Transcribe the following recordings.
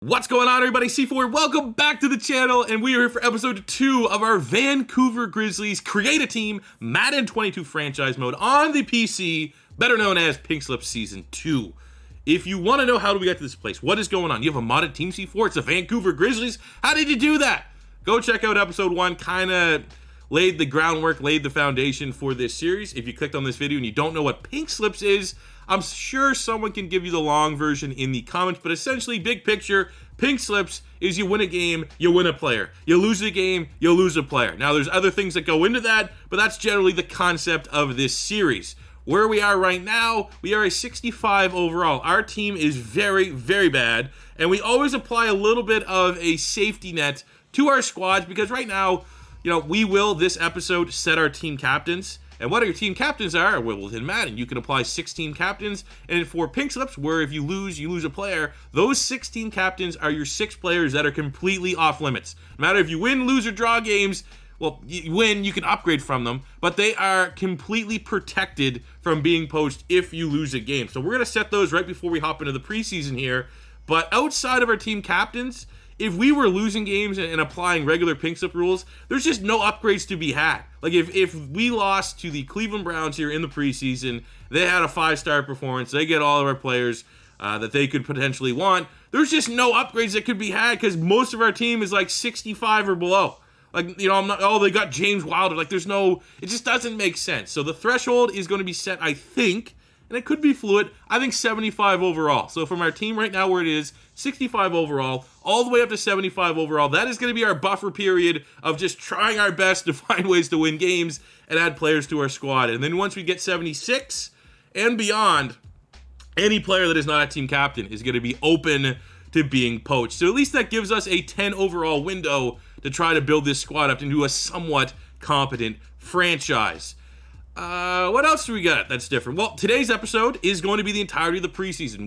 What's going on, everybody? C4, welcome back to the channel, and we are here for episode 2 of our Vancouver Grizzlies Create a Team Madden 22 franchise mode on the PC, better known as Pink Slip Season 2. If you want to know how do we get to this place, what is going on, you have a modded team C4, it's the Vancouver Grizzlies, how did you do that? Go check out episode 1, kind of laid the groundwork, laid the foundation for this series. If you clicked on this video and you don't know what Pink Slips is, I'm sure someone can give you the long version in the comments, but essentially, big picture, Pink Slips is you win a game, you win a player. You lose a game, you lose a player. Now, there's other things that go into that, but that's generally the concept of this series. Where we are right now, we are a 65 overall. Our team is very, very bad, and we always apply a little bit of a safety net to our squads because right now, we will, this episode, set our team captains. And what your team captains are, well, within Madden, you can apply 16 captains. And for Pink Slips, where if you lose a player, those 16 captains are your 6 players that are completely off limits. No matter if you win, lose, or draw games, well, you win, you can upgrade from them, but they are completely protected from being poached if you lose a game. So we're going to set those right before we hop into the preseason here. But outside of our team captains, if we were losing games and applying regular Pink Slip rules, there's just no upgrades to be had. Like if we lost to the Cleveland Browns here in the preseason, they had a 5-star performance, they get all of our players that they could potentially want, there's just no upgrades that could be had because most of our team is like 65 or below. Like, they got James Wilder. Like, it just doesn't make sense. So the threshold is going to be set, I think, and it could be fluid, I think 75 overall. So from our team right now where it is, 65 overall, all the way up to 75 overall, that is going to be our buffer period of just trying our best to find ways to win games and add players to our squad. And then once we get 76 and beyond, any player that is not a team captain is going to be open to being poached. So at least that gives us a 10 overall window to try to build this squad up into a somewhat competent franchise. What else do we got that's different? Well, today's episode is going to be the entirety of the preseason.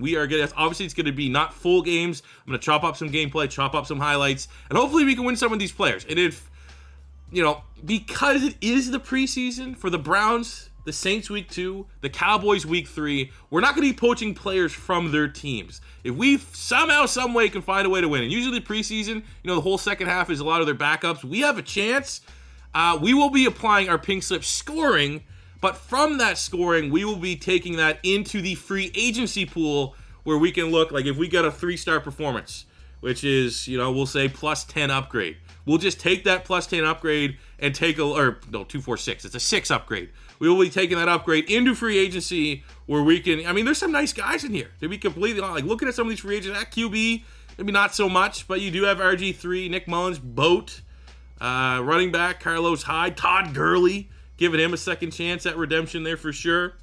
Obviously it's going to be not full games. I'm going to chop up some gameplay, chop up some highlights, and hopefully we can win some of these players. And if, because it is the preseason for the Browns, the Saints week 2, the Cowboys week 3, we're not going to be poaching players from their teams. If we somehow, some way can find a way to win, and usually preseason, the whole second half is a lot of their backups, we have a chance. We will be applying our Pink Slip scoring, but from that scoring, we will be taking that into the free agency pool where we can look like if we got a 3-star performance, which is, we'll say plus 10 upgrade. We'll just take that plus 10 upgrade and take 246. It's a 6 upgrade. We will be taking that upgrade into free agency where we can, there's some nice guys in here. To be completely honest, like looking at some of these free agents, at QB, maybe not so much, but you do have RG3, Nick Mullins, Boat, running back, Carlos Hyde, Todd Gurley, giving him a second chance at redemption there for sure.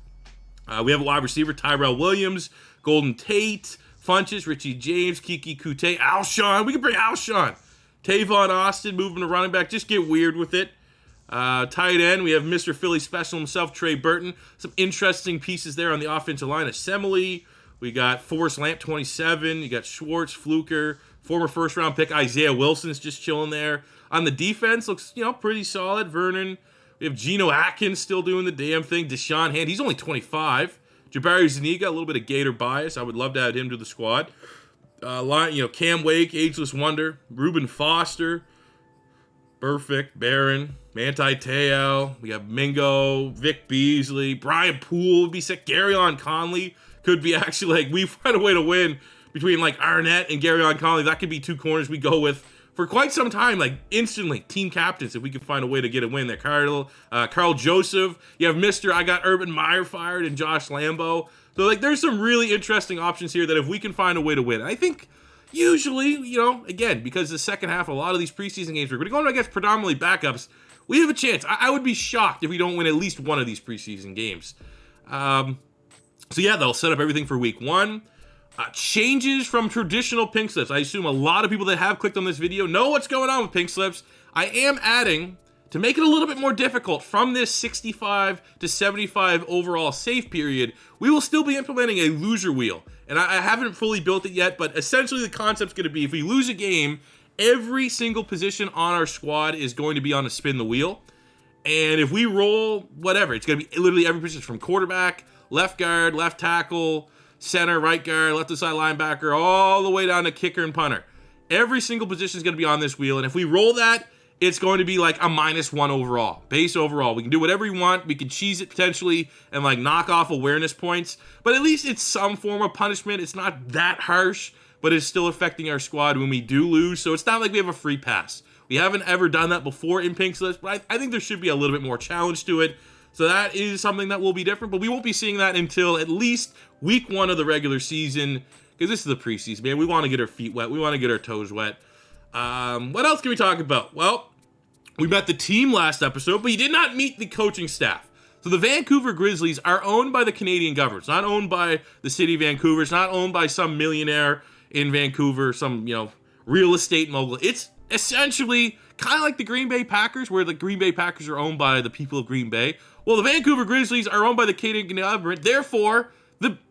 We have a wide receiver, Tyrell Williams, Golden Tate, Funches, Richie James, Kiki Kute, Alshon. We can bring Alshon. Tavon Austin, moving to running back. Just get weird with it. Tight end, we have Mr. Philly Special himself, Trey Burton. Some interesting pieces there on the offensive line. Assembly. We got Forrest Lamp, 27. You got Schwartz, Fluker, former first-round pick Isaiah Wilson's just chilling there. On the defense, looks, pretty solid. Vernon. We have Geno Atkins still doing the damn thing. Deshaun Hand, he's only 25. Jabari Zuniga, a little bit of Gator bias. I would love to add him to the squad. Cam Wake, Ageless Wonder. Reuben Foster. Perfect. Barron. Manti Te'o. We have Mingo. Vic Beasley. Brian Poole would be sick. Garyon Conley could be actually we find a way to win between Arnett and Garyon Conley. That could be 2 corners we go with for quite some time, instantly, team captains, if we can find a way to get a win there. Carl Joseph, you have I got Urban Meyer fired, and Josh Lambo. So, there's some really interesting options here that if we can find a way to win. I think, usually, again, because the second half, a lot of these preseason games, we're going to go against predominantly backups, we have a chance. I would be shocked if we don't win at least one of these preseason games. They'll set up everything for week 1. Changes from traditional Pink Slips. I assume a lot of people that have clicked on this video know what's going on with Pink Slips. I am adding, to make it a little bit more difficult, from this 65 to 75 overall save period, we will still be implementing a loser wheel. And I haven't fully built it yet, but essentially the concept's going to be if we lose a game, every single position on our squad is going to be on a spin the wheel. And if we roll whatever, it's going to be literally every position from quarterback, left guard, left tackle, center, right guard, left side linebacker, all the way down to kicker and punter. Every single position is going to be on this wheel, and if we roll that, it's going to be like a -1 overall, base overall. We can do whatever we want. We can cheese it potentially and like knock off awareness points, but at least it's some form of punishment. It's not that harsh, but it's still affecting our squad when we do lose, so it's not like we have a free pass. We haven't ever done that before in Pink Slips, but I think there should be a little bit more challenge to it. So that is something that will be different, but we won't be seeing that until at least week 1 of the regular season, because this is the preseason, man. We want to get our feet wet. We want to get our toes wet. What else can we talk about? Well, we met the team last episode, but you did not meet the coaching staff. So the Vancouver Grizzlies are owned by the Canadian government. It's not owned by the city of Vancouver. It's not owned by some millionaire in Vancouver, some, real estate mogul. It's essentially kind of like the Green Bay Packers, where the Green Bay Packers are owned by the people of Green Bay. Well, the Vancouver Grizzlies are owned by the Canadian government. Therefore,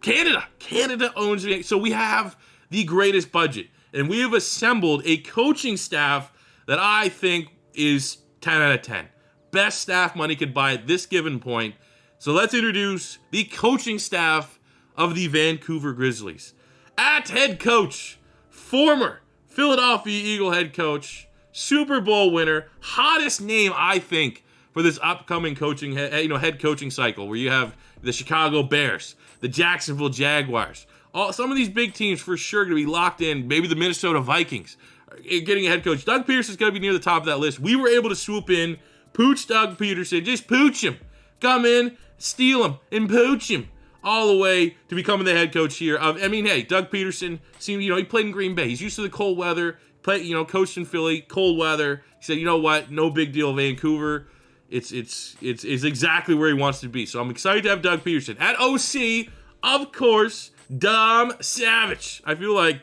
Canada owns it. So we have the greatest budget. And we have assembled a coaching staff that I think is 10 out of 10. Best staff money could buy at this given point. So let's introduce the coaching staff of the Vancouver Grizzlies. At head coach, former Philadelphia Eagle head coach, Super Bowl winner, hottest name, I think, for this upcoming coaching, head coaching cycle, where you have the Chicago Bears, the Jacksonville Jaguars. Some of these big teams for sure going to be locked in. Maybe the Minnesota Vikings getting a head coach. Doug Peterson's going to be near the top of that list. We were able to swoop in, pooch Doug Peterson, just pooch him. Come in, steal him, and pooch him all the way to becoming the head coach here. Doug Peterson, he played in Green Bay. He's used to the cold weather. Coached in Philly, cold weather. He said, you know what? No big deal, Vancouver. It's exactly where he wants to be. So I'm excited to have Doug Peterson. At OC, of course, Dom Savage. I feel like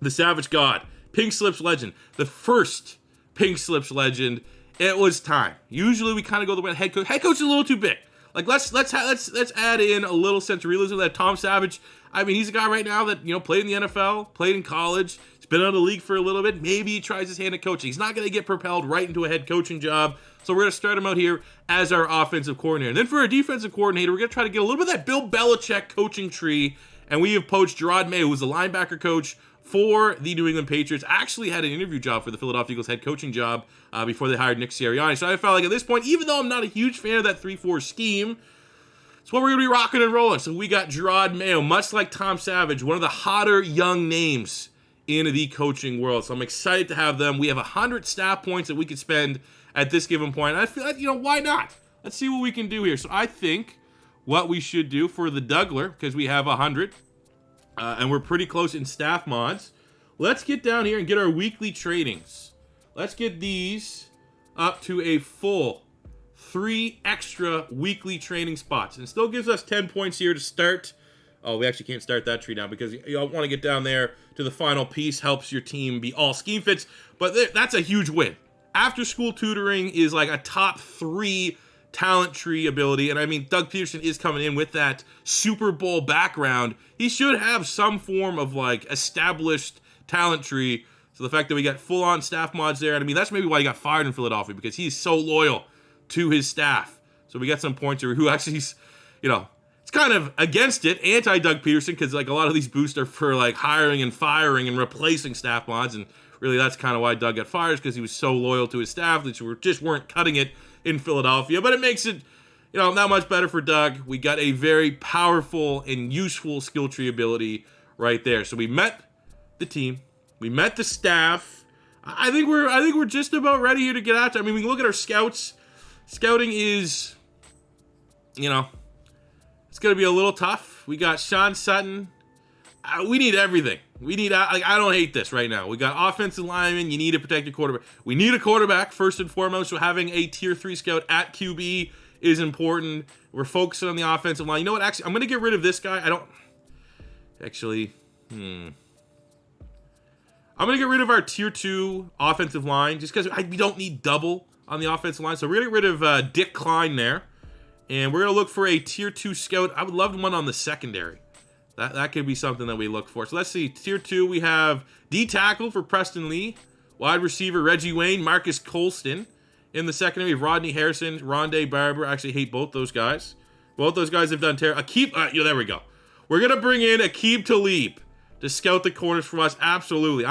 the Savage God. Pink Slips legend. The first Pink Slips legend. It was time. Usually we kind of go the way head coach. Head coach is a little too big. Like let's add in a little sense of realism that Tom Savage. He's a guy right now that played in the NFL, played in college. He's been out of the league for a little bit. Maybe he tries his hand at coaching. He's not going to get propelled right into a head coaching job. So we're going to start him out here as our offensive coordinator. And then for our defensive coordinator, we're going to try to get a little bit of that Bill Belichick coaching tree. And we have poached Gerard Mayo, who's the linebacker coach for the New England Patriots. Actually had an interview job for the Philadelphia Eagles head coaching job before they hired Nick Sirianni. So I felt like at this point, even though I'm not a huge fan of that 3-4 scheme, it's what we're going to be rocking and rolling. So we got Gerard Mayo, much like Tom Savage, one of the hotter young names in the coaching world. So I'm excited to have them. We have 100 staff points that we could spend at this given point. And I feel like, why not? Let's see what we can do here. So I think what we should do for the Dougler, because we have 100, and we're pretty close in staff mods, let's get down here and get our weekly trainings. Let's get these up to a full 3 extra weekly training spots. And it still gives us 10 points here to start. Oh, we actually can't start that tree now because you want to get down there to the final piece. Helps your team be all scheme fits. But that's a huge win. After school tutoring is like a top 3 talent tree ability. And Doug Peterson is coming in with that Super Bowl background. He should have some form of like established talent tree. So the fact that we got full on staff mods there, and that's maybe why he got fired in Philadelphia, because he's so loyal to his staff. So we got some points here who actually, it's kind of against it, anti-Doug Peterson, because like a lot of these boosts are for like hiring and firing and replacing staff mods, and really that's kind of why Doug got fired, because he was so loyal to his staff that just weren't cutting it in Philadelphia. But it makes it, not much better for Doug. We got a very powerful and useful skill tree ability right there. So we met the team, we met the staff. I think we're just about ready here to get out there. We can look at our scouts. Scouting is, it's going to be a little tough. We got Sean Sutton. We need everything. I don't hate this right now. We got offensive linemen. You need to protect your quarterback. We need a quarterback first and foremost. So having a tier 3 scout at QB is important. We're focusing on the offensive line. You know what? Actually, I'm going to get rid of this guy. I'm going to get rid of our tier 2 offensive line just because we don't need double on the offensive line. So we're going to get rid of Dick Klein there. And we're going to look for a tier 2 scout. I would love one on the secondary. That could be something that we look for. So let's see. Tier 2, we have D tackle for Preston Lee. Wide receiver Reggie Wayne, Marcus Colston. In the secondary, we have Rodney Harrison, Rondé Barber. I actually hate both those guys. Both those guys have done terrible. There we go. We're going to bring in Aqib Talib to scout the corners for us. Absolutely.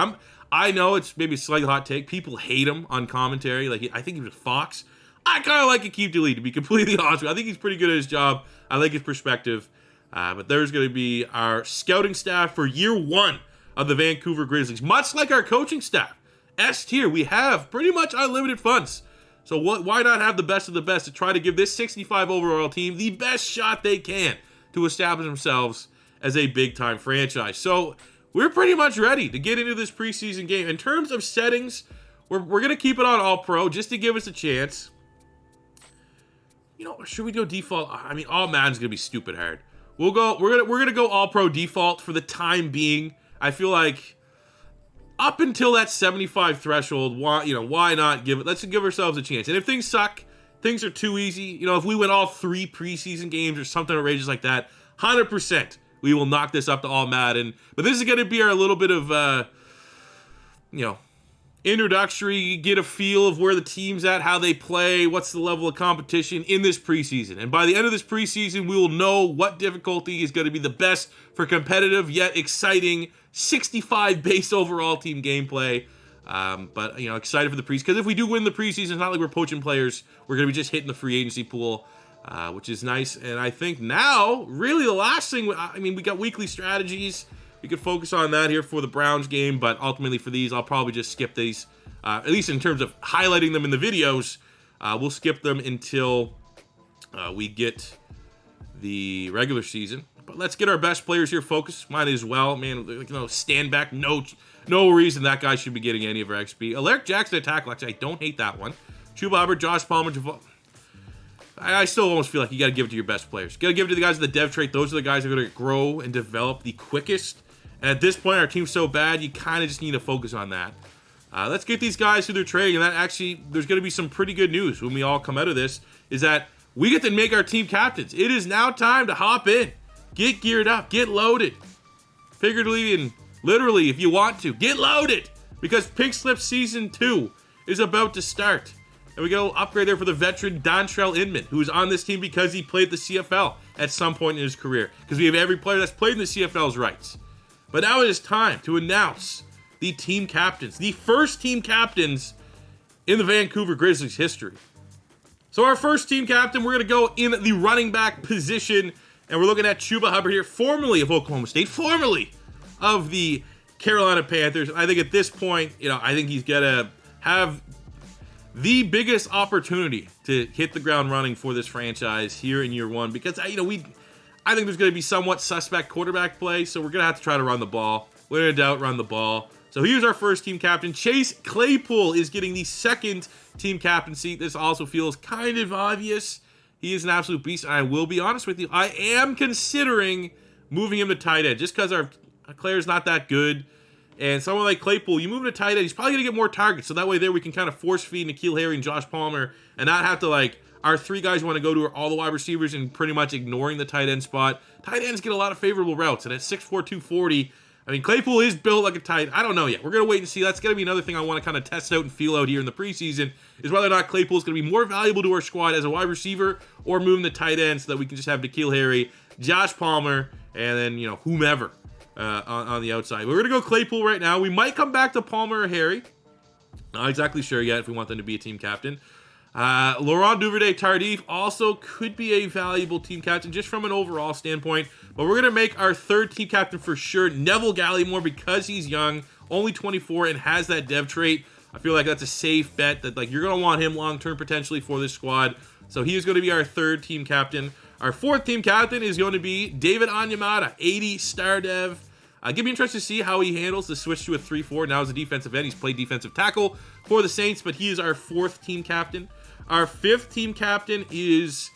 I know it's maybe a slightly hot take. People hate him on commentary. Like, I think he was Fox. I kind of like Aqib Talib, to be completely honest with you. I think he's pretty good at his job. I like his perspective. But there's going to be our scouting staff for year 1 of the Vancouver Grizzlies. Much like our coaching staff. S tier, we have pretty much unlimited funds. So why not have the best of the best to try to give this 65 overall team the best shot they can to establish themselves as a big-time franchise. So we're pretty much ready to get into this preseason game. In terms of settings, we're going to keep it on All-Pro just to give us a chance. You know, should we go default? I mean, all Madden's going to be stupid hard. We're gonna go All-Pro default for the time being. I feel like up until that 75 threshold, why not give it? Let's give ourselves a chance. And if things suck, things are too easy. You know, if we win all 3 preseason games or something outrageous like that, 100%. We will knock this up to all Madden. But this is going to be our little bit of, introductory, get a feel of where the team's at, how they play, what's the level of competition in this preseason. And by the end of this preseason, we will know what difficulty is going to be the best for competitive yet exciting 65 base overall team gameplay. But excited for the preseason. Because if we do win the preseason, it's not like we're poaching players. We're going to be just hitting the free agency pool. Which is nice. And I think now, really the last thing, we got weekly strategies. We could focus on that here for the Browns game, but ultimately for these, I'll probably just skip these. At least in terms of highlighting them in the videos, we'll skip them until we get the regular season. But let's get our best players here focused. Mine as well, man. Stand back. No reason that guy should be getting any of our XP. Alaric Jackson at tackle. Actually, I don't hate that one. Chuba Hubbard, Josh Palmer, I still almost feel like you got to give it to your best players. You got to give it to the guys with the dev trait. Those are the guys that are going to grow and develop the quickest. And at this point, our team's so bad, you kind of just need to focus on that. Let's get these guys through their training. And that actually, there's going to be some pretty good news when we all come out of this, is that we get to make our team captains. It is now time to hop in. Get geared up. Get loaded. Figuratively and literally, if you want to. Get loaded. Because Pink Slip Season 2 is about to start. And we got a little upgrade there for the veteran Dontrell Inman, who is on this team because he played the CFL at some point in his career. Because we have every player that's played in the CFL's rights. But now it is time to announce the team captains. The first team captains in the Vancouver Grizzlies history. So our first team captain, we're going to go in the running back position. And we're looking at Chuba Hubbard here, formerly of Oklahoma State, formerly of the Carolina Panthers. I think at this point, I think he's going to have the biggest opportunity to hit the ground running for this franchise here in year 1, because I think there's going to be somewhat suspect quarterback play, so we're going to have to try to run the ball. When in doubt, run the ball. So here's our first team captain. Chase Claypool is getting the second team captaincy. This also feels kind of obvious. He is an absolute beast, and I will be honest with you, I am considering moving him to tight end just because our Claire's not that good. And someone like Claypool, you move him to tight end, he's probably going to get more targets. So that way there we can kind of force feed N'Keal Harry and Josh Palmer and not have to, our 3 guys want to go to all the wide receivers and pretty much ignoring the tight end spot. Tight ends get a lot of favorable routes. And at 6'4", 240, Claypool is built like a tight. I don't know yet. We're going to wait and see. That's going to be another thing I want to kind of test out and feel out here in the preseason, is whether or not Claypool is going to be more valuable to our squad as a wide receiver or moving the tight end so that we can just have N'Keal Harry, Josh Palmer, and then, whomever on the outside. But we're going to go Claypool right now. We might come back to Palmer or Harry. Not exactly sure yet if we want them to be a team captain. Laurent Duvernay-Tardif also could be a valuable team captain just from an overall standpoint. But we're going to make our third team captain for sure Neville Gallimore, because he's young, only 24, and has that dev trait. I feel like that's a safe bet that you're going to want him long-term potentially for this squad. So he is going to be our third team captain. Our fourth team captain is going to be David Onyemata, 80 star dev. Give me interested to see how he handles the switch to a 3-4. Now as a defensive end, he's played defensive tackle for the Saints, but he is our fourth team captain. Our fifth team captain is,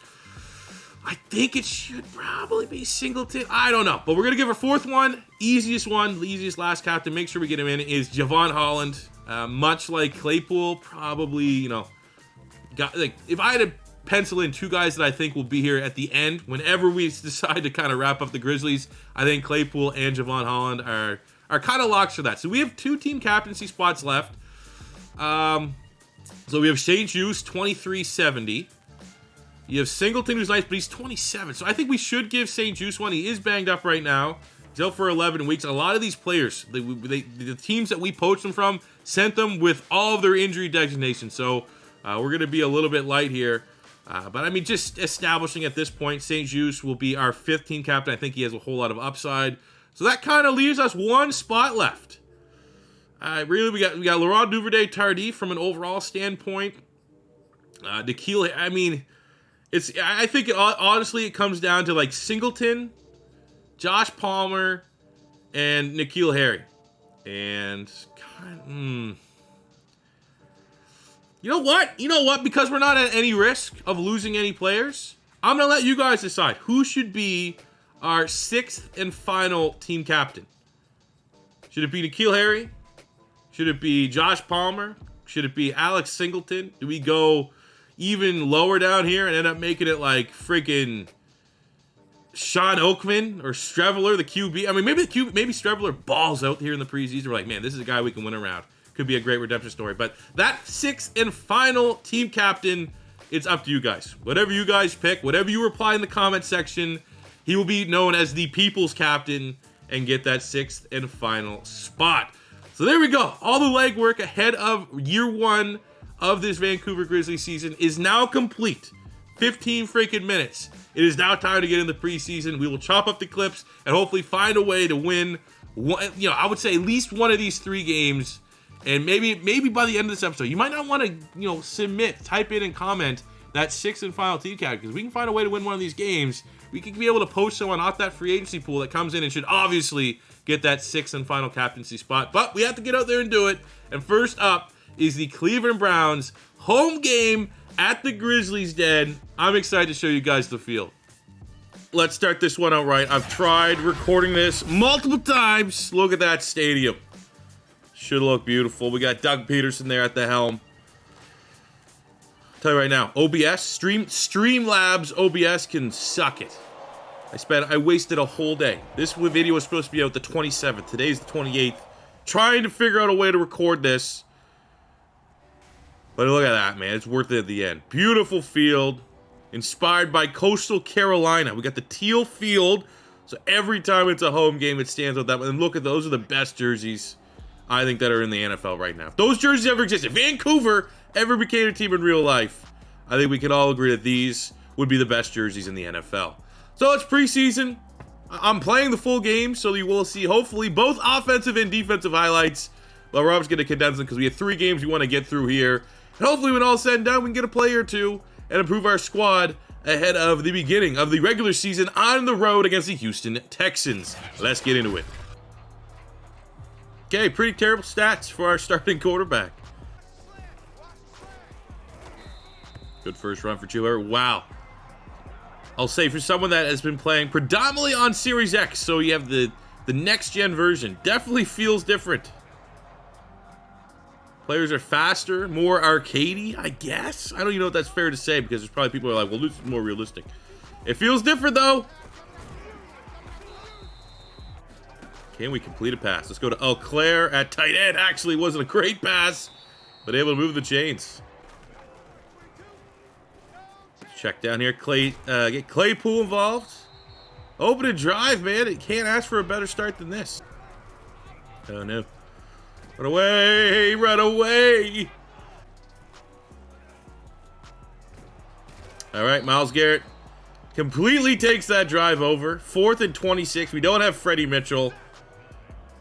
I think it should probably be Singleton. I don't know, but we're going to give our fourth one, the easiest last captain, make sure we get him in, is Javon Holland. Much like Claypool, probably, if I had to pencil in 2 guys that I think will be here at the end, whenever we decide to kind of wrap up the Grizzlies, I think Claypool and Javon Holland are kind of locks for that. So we have 2 team captaincy spots left. So we have St. Juice, 2370. You have Singleton, who's nice, but he's 27. So I think we should give St. Juice one. He is banged up right now. He's out for 11 weeks. A lot of these players, the teams that we poached them from, sent them with all of their injury designations. So we're going to be a little bit light here. But I mean, just establishing at this point, St. Juice will be our 5th team captain. I think he has a whole lot of upside. So that kind of leaves us one spot left. Really, we got Laurent Duvernay-Tardif from an overall standpoint. Nikhil, I mean, I think honestly it comes down to like Singleton, Josh Palmer, and Nikhil Harry. And you know what? Because we're not at any risk of losing any players, I'm gonna let you guys decide who should be our 6th and final team captain. Should it be Nikhil Harry? Should it be Josh Palmer? Should it be Alex Singleton? Do we go even lower down here and end up making it like freaking Sean Oakman or Streveler, the QB? I mean, maybe Streveler balls out here in the preseason. We're like, man, this is a guy we can win around. Could be a great redemption story. But that 6th and final team captain, it's up to you guys. Whatever you guys pick, whatever you reply in the comment section, he will be known as the people's captain and get that 6th and final spot. So there we go. All the legwork ahead of year 1 of this Vancouver Grizzlies season is now complete. 15 freaking minutes. It is now time to get in the preseason. We will chop up the clips and hopefully find a way to win one, I would say at least one of these 3 games. And maybe by the end of this episode, you might not want to, type in and comment that 6th and final team captain, because we can find a way to win one of these games. We could be able to poach someone off that free agency pool that comes in and should obviously get that 6th and final captaincy spot. But we have to get out there and do it. And first up is the Cleveland Browns home game at the Grizzlies Den. I'm excited to show you guys the field. Let's start this one out right. I've tried recording this multiple times. Look at that stadium. Should look beautiful. We got Doug Peterson there at the helm. I'll tell you right now, OBS, Streamlabs OBS can suck it. I wasted a whole day. This video was supposed to be out the 27th. Today's the 28th. Trying to figure out a way to record this. But look at that, man. It's worth it at the end. Beautiful field. Inspired by Coastal Carolina. We got the teal field. So every time it's a home game, it stands out that way. And look at those are the best jerseys, I think, that are in the NFL right now. If those jerseys ever existed, if Vancouver ever became a team in real life, I think we can all agree that these would be the best jerseys in the NFL. So it's preseason. I'm playing the full game, so you will see hopefully both offensive and defensive highlights. But we're obviously going to condense them because we have 3 games we want to get through here. And hopefully when all's said and done, we can get a player or 2 and improve our squad ahead of the beginning of the regular season on the road against the Houston Texans. Let's get into it. Okay, pretty terrible stats for our starting quarterback. Good first run for Chiller. Wow. I'll say for someone that has been playing predominantly on Series X, so you have the next-gen version, definitely feels different. Players are faster, more arcadey, I guess. I don't even know if that's fair to say because there's probably people who are like, well, this is more realistic. It feels different, though. Can we complete a pass? Let's go to Eau Claire at tight end. Actually, wasn't a great pass, but able to move the chains. Check down here. Get Claypool involved. Open and drive, man. It can't ask for a better start than this. Oh, no. Run away! Run away! All right, Myles Garrett completely takes that drive over. 4th and 26. We don't have Freddie Mitchell,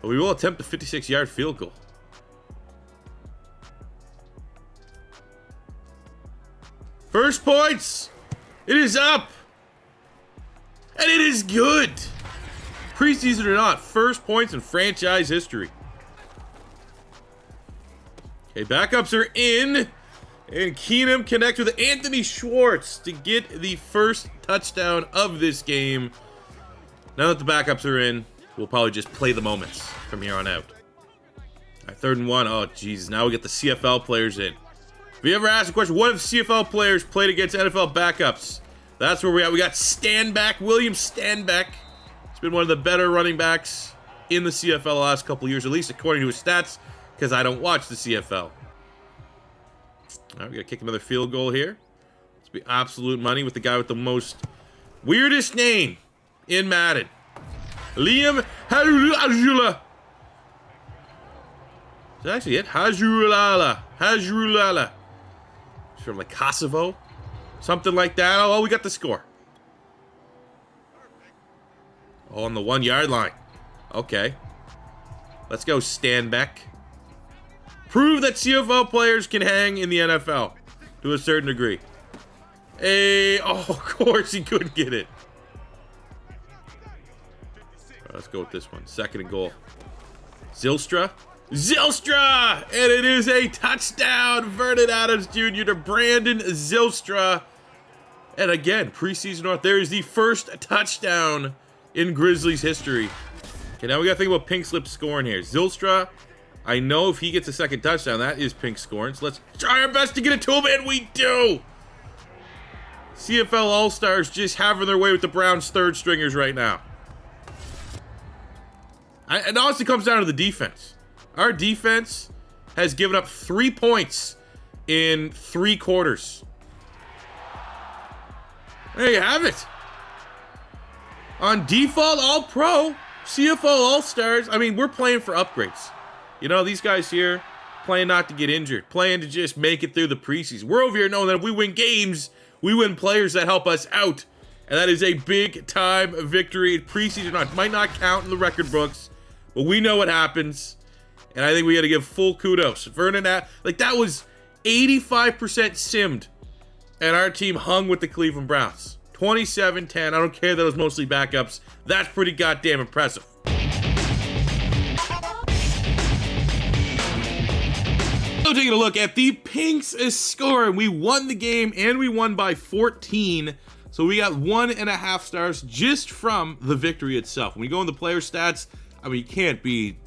but we will attempt a 56-yard field goal. First points! It is up! And it is good! Preseason or not, first points in franchise history. Okay, backups are in. And Keenum connects with Anthony Schwartz to get the first touchdown of this game. Now that the backups are in, we'll probably just play the moments from here on out. All right, 3rd and 1. Oh, Jesus. Now we get the CFL players in. If you ever asked a question, what if CFL players played against NFL backups? That's where we're at. We got Stanback, William Stanback. He's been one of the better running backs in the CFL the last couple of years, at least according to his stats, because I don't watch the CFL. All right, we got to kick another field goal here. Let's Be absolute money with the guy with the most weirdest name in Madden. Liam Hajrulala. Is that actually it? Hajrulala. It's from like Kosovo. Something like that. Oh, we got the score. Oh, on the 1 yard line. Okay. Let's go, Stanbeck. Prove that CFL players can hang in the NFL to a certain degree. Hey, oh, of course he couldn't get it. Let's go with this one. 2nd and goal. Zylstra. Zylstra! And it is a touchdown. Vernon Adams Jr. to Brandon Zylstra. And again, preseason North, there is the first touchdown in Grizzlies history. Okay, now we gotta think about Pink Slip scoring here. Zylstra, I know if he gets a 2nd touchdown, that is Pink scoring. So let's try our best to get it to him, and we do! CFL All-Stars just having their way with the Browns' 3rd stringers right now. It honestly comes down to the defense. Our defense has given up 3 points in 3 quarters. There you have it. On default, All-Pro, CFL All-Stars. I mean, we're playing for upgrades. You know, these guys here playing not to get injured, playing to just make it through the preseason. We're over here knowing that if we win games, we win players that help us out. And that is a big-time victory. Preseason might not count in the record books, but we know what happens. And I think we got to give full kudos. Vernon, like, that was 85% simmed. And our team hung with the Cleveland Browns. 27-10. I don't care that it was mostly backups. That's pretty goddamn impressive. So taking a look at the Pinks' score. We won the game, and we won by 14. So we got 1.5 stars just from the victory itself. When we go in the player stats, I mean, you can't be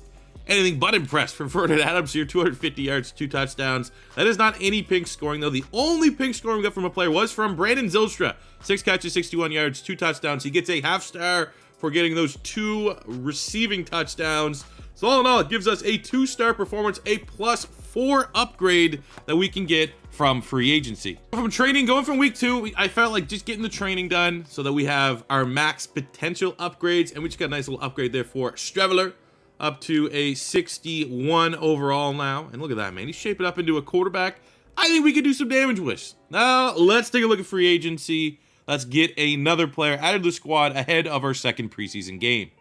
anything but impressed from Vernon Adams here. 250 yards, 2 touchdowns. That is not any Pink scoring, though. The only Pink scoring we got from a player was from Brandon Zylstra. 6 catches, 61 yards, 2 touchdowns. He gets a half star for getting those 2 receiving touchdowns. So all in all, it gives us a 2-star performance, a +4 upgrade that we can get from free agency. From training, going from week 2, I felt like just getting the training done so that we have our max potential upgrades, and we just got a nice little upgrade there for Streveler, up to a 61 overall now. And look at that, man. He's shaping up into a quarterback I think we could do some damage with. Now, let's take a look at free agency. Let's get another player added to the squad ahead of our 2nd preseason game.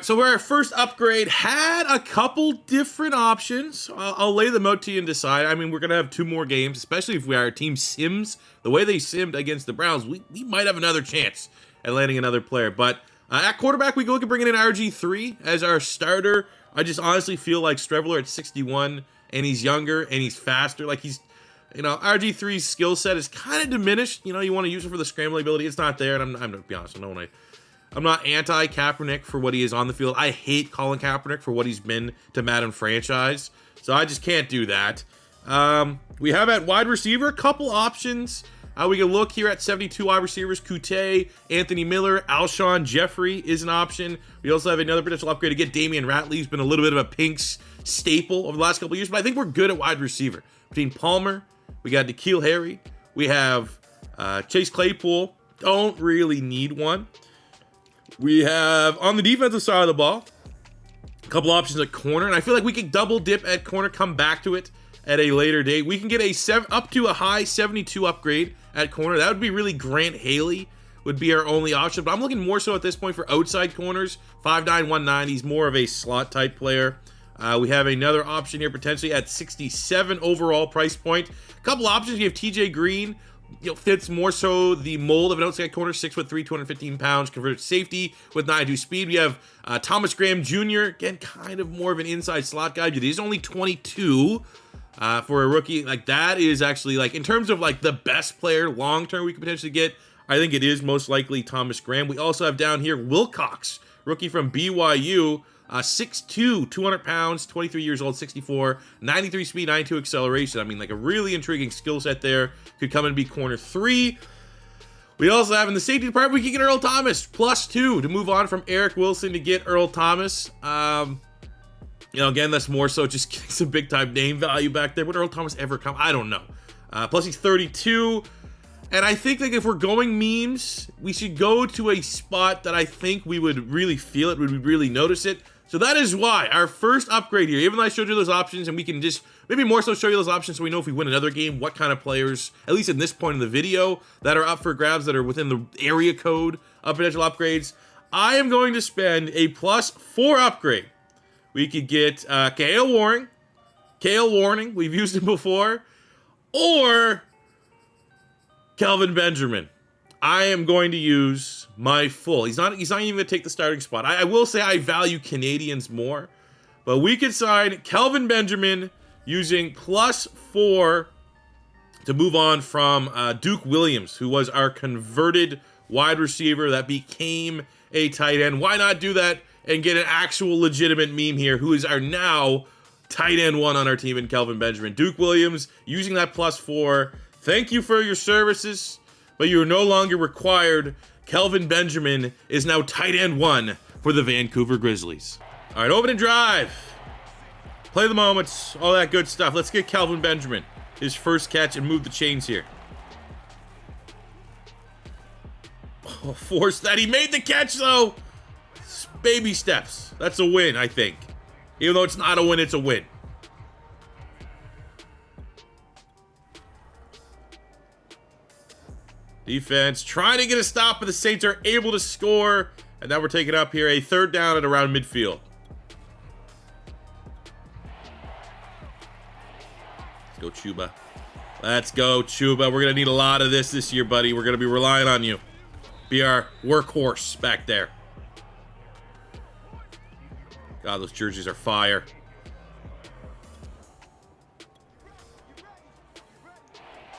So our first upgrade had a couple different options. I'll lay them out to you and decide. I mean, we're going to have 2 more games, especially if our team sims the way they simmed against the Browns. We might have another chance at landing another player. But at quarterback, we can look at bringing in RG3 as our starter. I just honestly feel like Streveler at 61, and he's younger, and he's faster. Like, he's, you know, RG3's skill set is kind of diminished. You know, you want to use it for the scrambling ability. It's not there, and I'm going to be honest, I'm not anti-Kaepernick for what he is on the field. I hate Colin Kaepernick for what he's been to Madden franchise. So I just can't do that. We have at wide receiver a couple options. We can look here at 72 wide receivers. Kute, Anthony Miller, Alshon Jeffrey is an option. We also have another potential upgrade to get Damian Ratley, who's been a little bit of a Pinks staple over the last couple of years. But I think we're good at wide receiver. Between Palmer, we got N'Keal Harry. We have Chase Claypool. Don't really need one. We have, on the defensive side of the ball, a couple options at corner, and I feel like we could double dip at corner, come back to it at a later date. We can get up to a high 72 upgrade at corner. That would be really Grant Haley would be our only option, but I'm looking more so at this point for outside corners. 5'9", 190, he's more of a slot type player. We have another option here potentially at 67 overall price point. A couple options, you have TJ Green. You know, fits more so the mold of an outside corner, 6'3", 215 pounds, converted safety with 92 speed. We have Thomas Graham Jr., again, kind of more of an inside slot guy, but he's only 22 for a rookie. Like, that is actually, like, in terms of, like, the best player long-term we could potentially get, I think it is most likely Thomas Graham. We also have down here Wilcox, rookie from BYU, 6'2", 200 pounds, 23 years old, 64, 93 speed, 92 acceleration. I mean, like, a really intriguing skill set there. Could come and be corner 3. We also have in the safety department, we can get Earl Thomas, +2 to move on from Eric Wilson to get Earl Thomas. You know, again, that's more so just getting some big-time name value back there. Would Earl Thomas ever come? I don't know. Plus, he's 32. And I think like if we're going memes, we should go to a spot that I think we would really feel it, would really notice it. So that is why our first upgrade here, even though I showed you those options, and we can just maybe more so show you those options so we know if we win another game, what kind of players, at least in this point in the video, that are up for grabs, that are within the area code of potential upgrades. I am going to spend a +4 upgrade. We could get Kale Warning, we've used him before, or Kelvin Benjamin. I am going to use my full. He's not even going to take the starting spot. I will say I value Canadians more, but we could sign Kelvin Benjamin using +4 to move on from Duke Williams, who was our converted wide receiver that became a tight end. Why not do that and get an actual legitimate meme here, who is our now tight end 1 on our team in Kelvin Benjamin. Duke Williams using that +4. Thank you for your services, but you are no longer required. Kelvin Benjamin is now tight end 1 for the Vancouver Grizzlies. All right, open and drive. Play the moments, all that good stuff. Let's get Kelvin Benjamin his first catch and move the chains here. Oh, force that. He made the catch, though. Baby steps. That's a win, I think. Even though it's not a win, it's a win. Defense trying to get a stop, but the Saints are able to score. And now we're taking up here a 3rd down at around midfield. Let's go, Chuba. Let's go, Chuba. We're going to need a lot of this year, buddy. We're going to be relying on you. Be our workhorse back there. God, those jerseys are fire.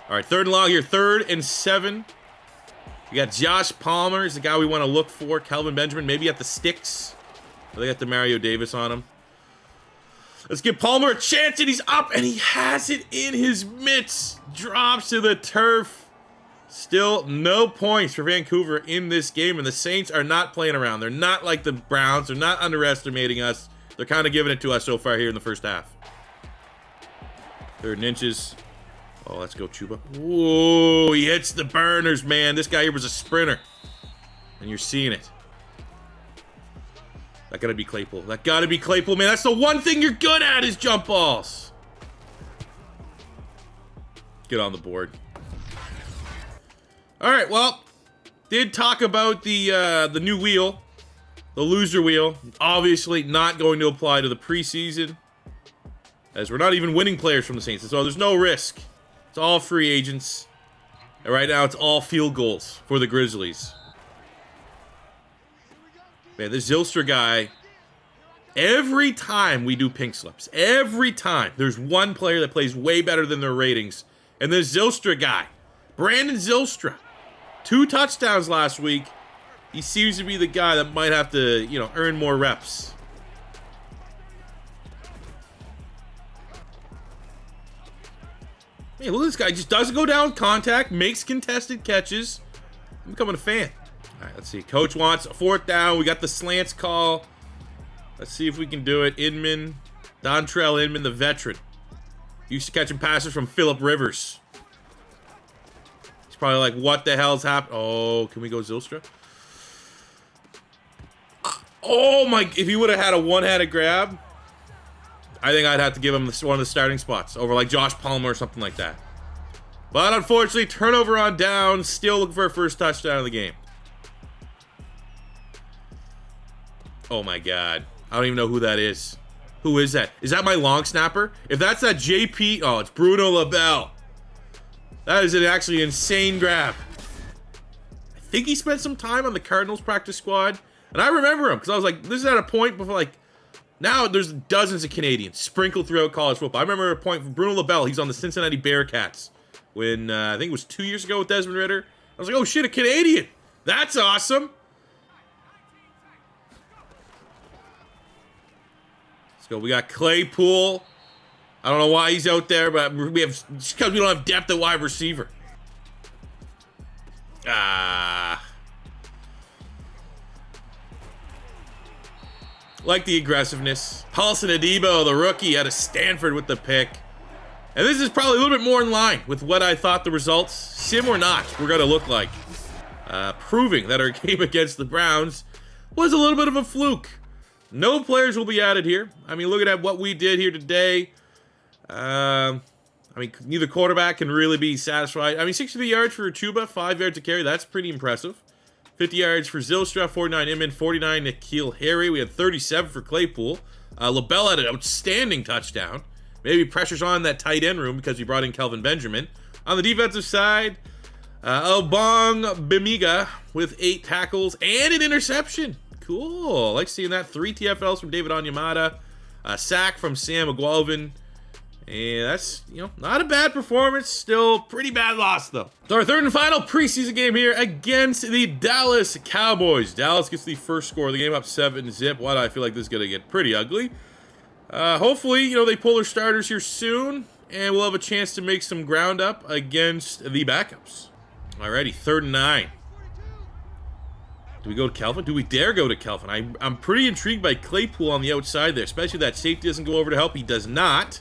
All right, 3rd and long here. 3rd and 7. We got Josh Palmer is the guy we want to look for. Kelvin Benjamin, maybe at the sticks. They got the Mario Davis on him. Let's give Palmer a chance, and he's up, and he has it in his mitts. Drops to the turf. Still no points for Vancouver in this game, and the Saints are not playing around. They're not like the Browns. They're not underestimating us. They're kind of giving it to us so far here in the first half. 3rd and inches. Oh, let's go, Chuba. Whoa, he hits the burners, man. This guy here was a sprinter. And you're seeing it. That gotta be Claypool. That gotta be Claypool, man. That's the one thing you're good at is jump balls. Get on the board. All right, well, did talk about the new wheel, the loser wheel. Obviously not going to apply to the preseason, as we're not even winning players from the Saints, so there's no risk. It's all free agents, and right now it's all field goals for the Grizzlies. Man, this Zylstra guy, every time we do pink slips, every time, there's one player that plays way better than their ratings, and this Zylstra guy, Brandon Zylstra, 2 touchdowns last week. He seems to be the guy that might have to, earn more reps. Hey, look at this guy. Just doesn't go down contact, makes contested catches. I'm becoming a fan. All right, let's see. Coach wants a 4th down. We got the slants call. Let's see if we can do it. Dontrell Inman, the veteran. Used to catching passes from Phillip Rivers. He's probably like, what the hell's happened? Oh, can we go Zylstra? Oh, my. If he would have had a one-handed grab, I think I'd have to give him one of the starting spots over like Josh Palmer or something like that. But unfortunately, turnover on down. Still looking for a first touchdown of the game. Oh my God. I don't even know who that is. Who is that? Is that my long snapper? If that's that JP, oh, it's Bruno LaBelle. That is an actually insane grab. I think he spent some time on the Cardinals practice squad. And I remember him because I was like, this is at a point before like, now there's dozens of Canadians sprinkled throughout college football. I remember a point from Bruno LaBelle. He's on the Cincinnati Bearcats when I think it was 2 years ago with Desmond Ridder. I was like, oh shit, a Canadian. That's awesome. Let's go. We got Claypool. I don't know why he's out there, but we have just because we don't have depth at wide receiver. Like the aggressiveness. Paulson Adebo, the rookie out of Stanford with the pick. And this is probably a little bit more in line with what I thought the results, sim or not, were going to look like. Proving that our game against the Browns was a little bit of a fluke. No players will be added here. I mean, looking at what we did here today, I mean, neither quarterback can really be satisfied. I mean, 63 yards for Chuba, 5 yards to carry. That's pretty impressive. 50 yards for Zylstra, 49 Inman, 49 N'Keal Harry. We had 37 for Claypool. LaBelle had an outstanding touchdown. Maybe pressure's on that tight end room because we brought in Kelvin Benjamin. On the defensive side, Obong Bemiga with 8 tackles and an interception. Cool. I like seeing that. 3 TFLs from David Onyemata. A sack from Sam Agualvin. And that's, you know, not a bad performance. Still pretty bad loss, though. So our third and final preseason game here against the Dallas Cowboys. Dallas gets the first score of the game, up 7-0. Why do I feel like this is going to get pretty ugly? Hopefully, you know, they pull their starters here soon, and we'll have a chance to make some ground up against the backups. Alrighty, 3rd and 9. Do we go to Kelvin? Do we dare go to Kelvin? I'm pretty intrigued by Claypool on the outside there, especially if that safety doesn't go over to help. He does not.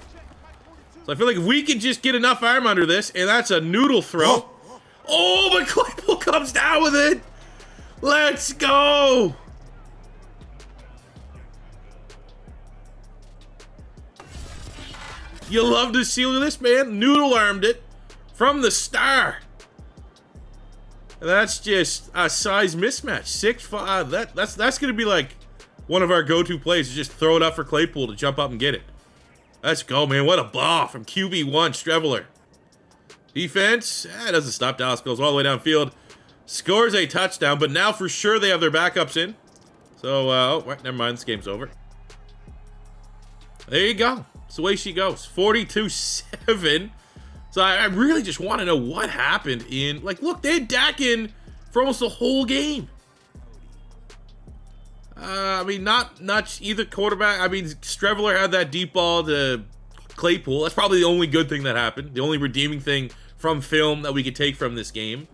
So I feel like if we can just get enough arm under this, and that's a noodle throw. Oh, but Claypool comes down with it. Let's go. You love to see this, man. Noodle armed it from the star. And that's just a size mismatch. 6'5". That's gonna be like one of our go-to plays, is just throw it up for Claypool to jump up and get it. Let's go, man. What a ball from QB1 Streveler. Defense, doesn't stop. Dallas goes all the way downfield. Scores a touchdown, but now for sure they have their backups in. So, oh, wait, never mind. This game's over. There you go. That's the way she goes. 42-7. So I really just want to know what happened in... Like, look, they had Dak in for almost the whole game. I mean, not either quarterback. I mean, Streveler had that deep ball to Claypool. That's probably the only good thing that happened. The only redeeming thing from film that we could take from this game.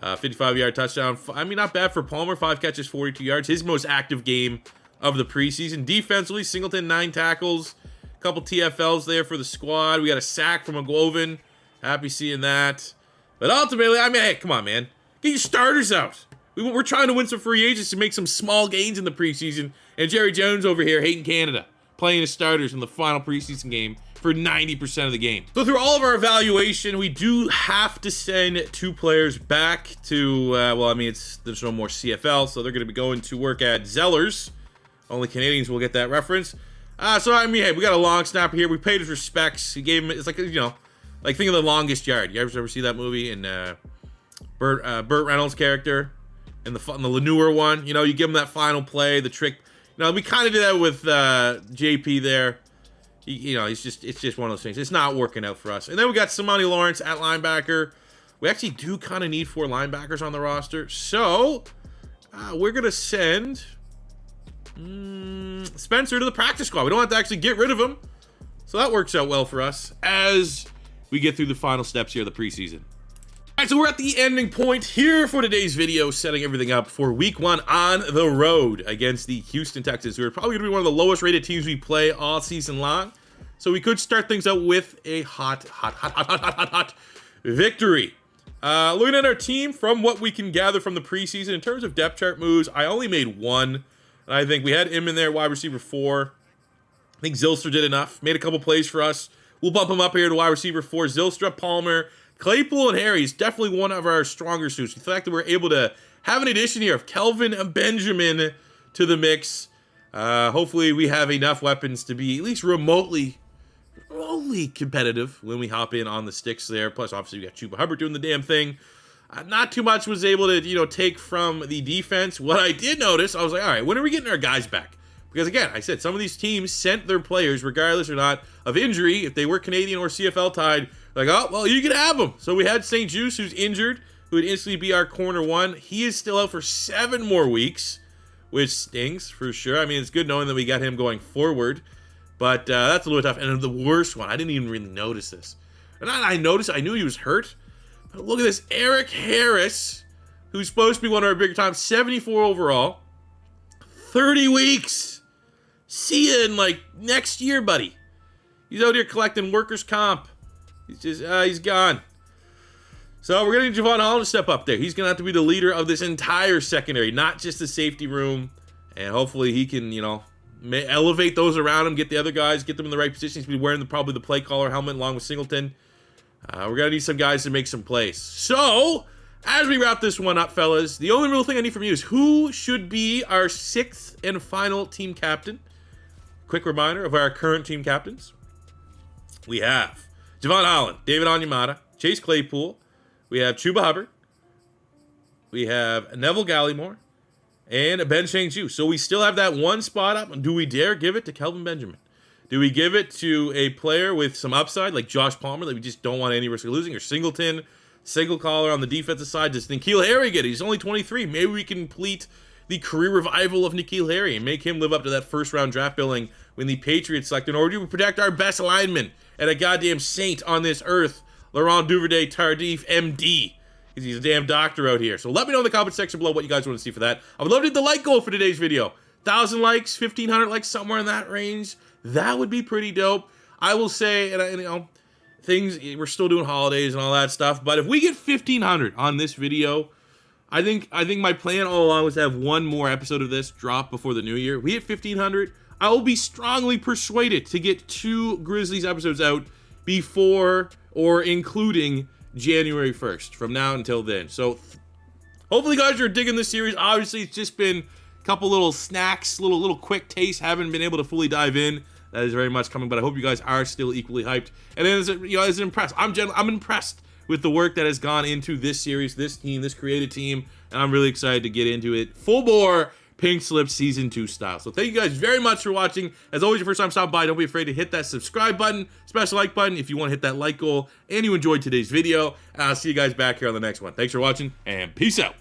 55-yard touchdown. I mean, not bad for Palmer. 5 catches, 42 yards. His most active game of the preseason. Defensively, Singleton, 9 tackles. A couple TFLs there for the squad. We got a sack from Aguovin. Happy seeing that. But ultimately, I mean, hey, come on, man. Get your starters out. We're trying to win some free agents to make some small gains in the preseason. And Jerry Jones over here hating Canada, playing his starters in the final preseason game for 90% of the game. So through all of our evaluation, we do have to send 2 players back to, well, I mean, there's no more CFL, so they're going to be going to work at Zellers. Only Canadians will get that reference. So, I mean, hey, we got a long snapper here. We paid his respects. He gave him, it's like, you know, like think of The Longest Yard. You ever see that movie? And Burt Reynolds' character and the Lanier one, you know, you give him that final play, the trick. You know, we kind of did that with JP there. You know, it's just one of those things. It's not working out for us. And then we got Simoni Lawrence at linebacker. We actually do kind of need 4 linebackers on the roster. So we're going to send Spencer to the practice squad. We don't have to actually get rid of him. So that works out well for us as we get through the final steps here of the preseason. All right, so we're at the ending point here for today's video, setting everything up for week 1 on the road against the Houston Texans, who are probably going to be one of the lowest rated teams we play all season long. So we could start things out with a hot victory. Looking at our team, from what we can gather from the preseason, in terms of depth chart moves, I only made 1. And I think we had him in there, wide receiver 4. I think Zylstra did enough, made a couple plays for us. We'll bump him up here to wide receiver 4. Zylstra, Palmer, Claypool, and Harry is definitely one of our stronger suits. The fact that we're able to have an addition here of Kelvin and Benjamin to the mix. Hopefully we have enough weapons to be at least remotely competitive when we hop in on the sticks there. Plus, obviously, we got Chuba Hubbard doing the damn thing. Not too much was able to, you know, take from the defense. What I did notice, I was like, all right, when are we getting our guys back? Because again, I said some of these teams sent their players, regardless or not of injury, if they were Canadian or CFL tied, like, oh, well, you can have them. So we had St. Juice, who's injured, who would instantly be our corner 1. He is still out for 7 more weeks, which stings for sure. I mean, it's good knowing that we got him going forward, but that's a little tough. And the worst one, I didn't even really notice this. And I noticed, I knew he was hurt, but look at this, Eric Harris, who's supposed to be one of our bigger times, 74 overall, 30 weeks. See you in, like, next year, buddy. He's out here collecting workers' comp. He's gone. So we're going to need Javon Holland to step up there. He's going to have to be the leader of this entire secondary, not just the safety room. And hopefully he can, you know, elevate those around him, get the other guys, get them in the right positions. He's wearing probably the play caller helmet along with Singleton. We're going to need some guys to make some plays. So, as we wrap this one up, fellas, the only real thing I need from you is who should be our 6th and final team captain. Quick reminder of our current team captains. We have Javon Holland, David Onyemata, Chase Claypool. We have Chuba Hubbard. We have Neville Gallimore. And Ben Shang-Chu. So we still have that one spot up. Do we dare give it to Kelvin Benjamin? Do we give it to a player with some upside like Josh Palmer that we just don't want any risk of losing? Or Singleton, single collar on the defensive side? Does N'Keal Harry get it? He's only 23. Maybe we can complete the career revival of N'Keal Harry and make him live up to that first-round draft billing when the Patriots select him. Or do we protect our best lineman and a goddamn saint on this earth, Laurent Duvernay Tardif, MD? He's a damn doctor out here. So let me know in the comment section below what you guys want to see for that. I would love to hit the like goal for today's video. 1,000 likes, 1,500 likes, somewhere in that range. That would be pretty dope. I will say, and you know, we're still doing holidays and all that stuff, but if we get 1,500 on this video, I think my plan all along was to have one more episode of this drop before the new year. We hit 1,500. I will be strongly persuaded to get 2 Grizzlies episodes out before or including January 1st, from now until then. So hopefully you guys are digging this series. Obviously, it's just been a couple little snacks, little quick tastes. Haven't been able to fully dive in. That is very much coming, but I hope you guys are still equally hyped. And then, as impressed, I'm impressed with the work that has gone into this series, this team, this creative team, and I'm really excited to get into it full bore, Pink Slip Season 2 style. So thank you guys very much for watching. As always, your first time stopping by, don't be afraid to hit that subscribe button, special like button if you want to hit that like goal, and you enjoyed today's video. And I'll see you guys back here on the next one. Thanks for watching, and peace out.